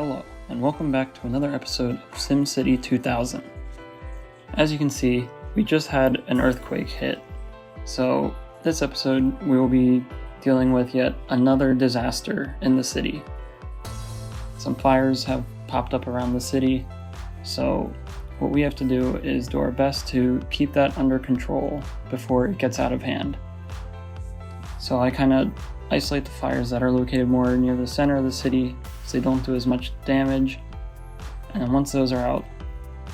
Hello, and welcome back to another episode of SimCity 2000. As you can see, we just had an earthquake hit, so this episode we will be dealing with yet another disaster in the city. Some fires have popped up around the city, so what we have to do is do our best to keep that under control before it gets out of hand. So I kind of isolate the fires that are located more near the center of the city so they don't do as much damage. And then once those are out,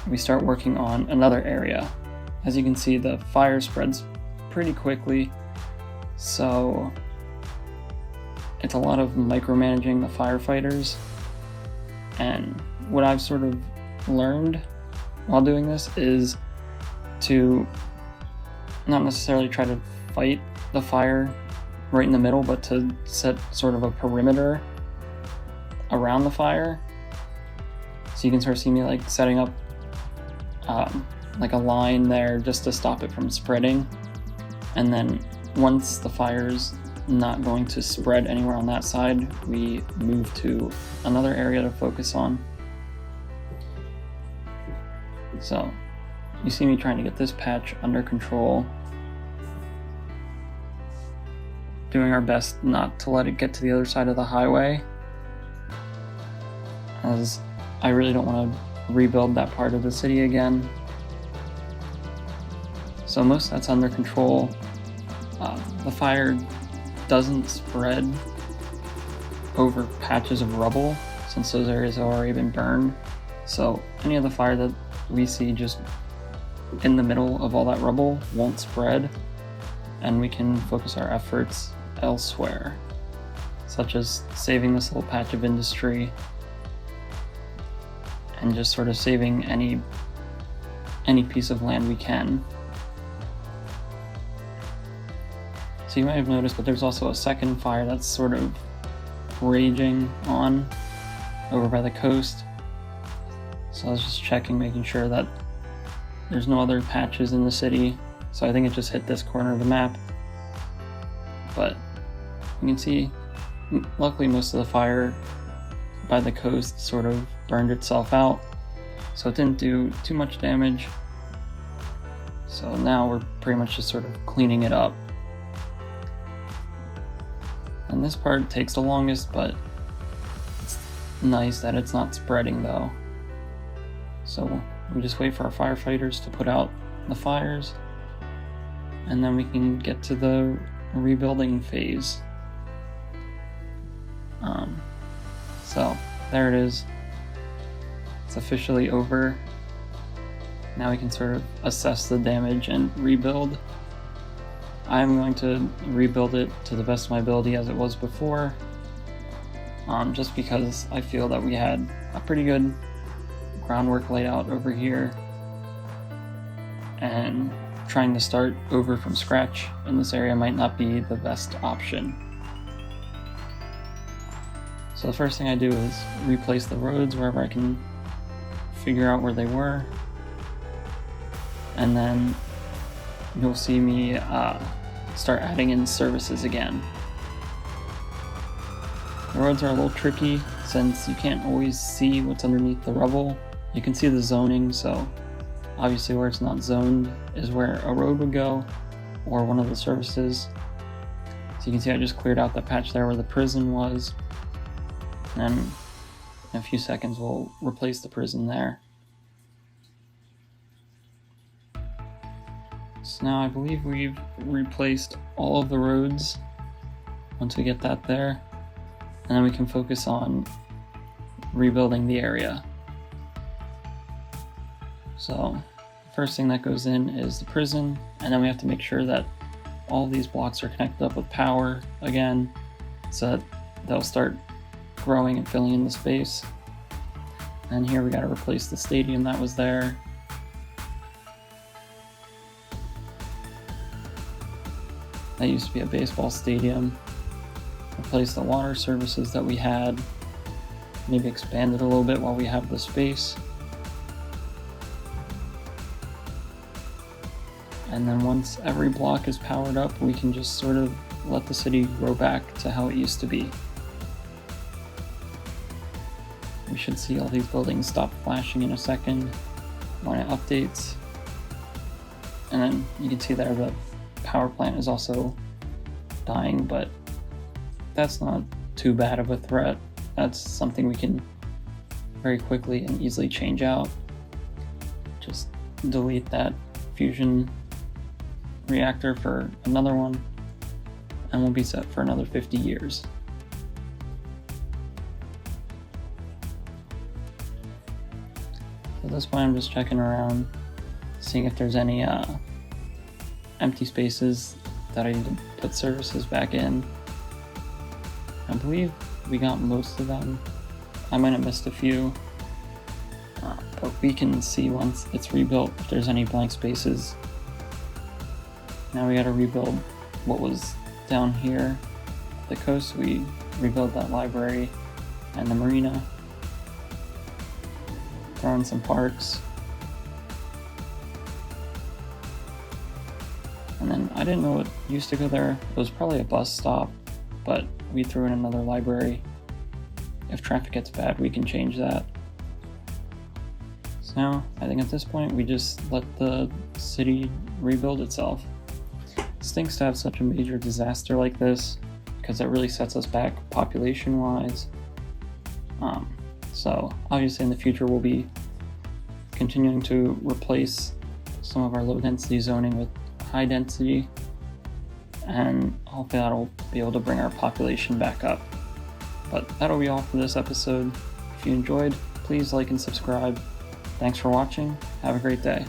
we start working on another area. As you can see, the fire spreads pretty quickly, so it's a lot of micromanaging the firefighters. And what I've sort of learned while doing this is to not necessarily try to fight the fire right in the middle, but to set sort of a perimeter around the fire. So you can sort of see me like setting up like a line there just to stop it from spreading. And then once the fire's not going to spread anywhere on that side, we move to another area to focus on. So you see me trying to get this patch under control, doing our best not to let it get to the other side of the highway, as I really don't want to rebuild that part of the city again. So most of that's under control. The fire doesn't spread over patches of rubble since those areas have already been burned. So any of the fire that we see just in the middle of all that rubble won't spread, and we can focus our efforts elsewhere, such as saving this little patch of industry and just sort of saving any piece of land we can. So you might have noticed, but there's also a second fire that's sort of raging on over by the coast. So I was just checking, making sure that there's no other patches in the city. So I think it just hit this corner of the map. But you can see, luckily most of the fire by the coast sort of burned itself out, so it didn't do too much damage. So now we're pretty much just sort of cleaning it up. And this part takes the longest, but it's nice that it's not spreading though. So we just wait for our firefighters to put out the fires, and then we can get to the rebuilding phase. So there it is. It's officially over. Now we can sort of assess the damage and rebuild. I'm going to rebuild it to the best of my ability as it was before, just because I feel that we had a pretty good groundwork laid out over here, and trying to start over from scratch in this area might not be the best option. So the first thing I do is replace the roads wherever I can figure out where they were, and then you'll see me start adding in services again. The roads are a little tricky since you can't always see what's underneath the rubble. You can see the zoning, so obviously where it's not zoned is where a road would go, or one of the services. So you can see I just cleared out that patch there where the prison was, and in a few seconds we'll replace the prison there. So now I believe we've replaced all of the roads once we get that there, and then we can focus on rebuilding the area. So the first thing that goes in is the prison, and then we have to make sure that all of these blocks are connected up with power again, so that they'll start growing and filling in the space. And here we got to replace the stadium that was there. That used to be a baseball stadium. Replace the water services that we had. Maybe expand it a little bit while we have the space. And then once every block is powered up, we can just sort of let the city grow back to how it used to be. we should see all these buildings stop flashing in a second when it updates. And then you can see there the power plant is also dying, but that's not too bad of a threat. That's something we can very quickly and easily change out. Just delete that fusion reactor for another one, and we'll be set for another 50 years. So at this point I'm just checking around, seeing if there's any empty spaces that I need to put services back in. I believe we got most of them. I might have missed a few, but we can see once it's rebuilt if there's any blank spaces. Now we gotta rebuild what was down here, the coast. We rebuild that library and the marina. Throw in some parks. And then I didn't know what used to go there. It was probably a bus stop, but we threw in another library. If traffic gets bad, we can change that. So now, I think at this point, we just let the city rebuild itself. It stinks to have such a major disaster like this, because it really sets us back population-wise. So obviously in the future, we'll be continuing to replace some of our low-density zoning with high-density, and hopefully that'll be able to bring our population back up. But that'll be all for this episode. If you enjoyed, please like and subscribe. Thanks for watching. Have a great day.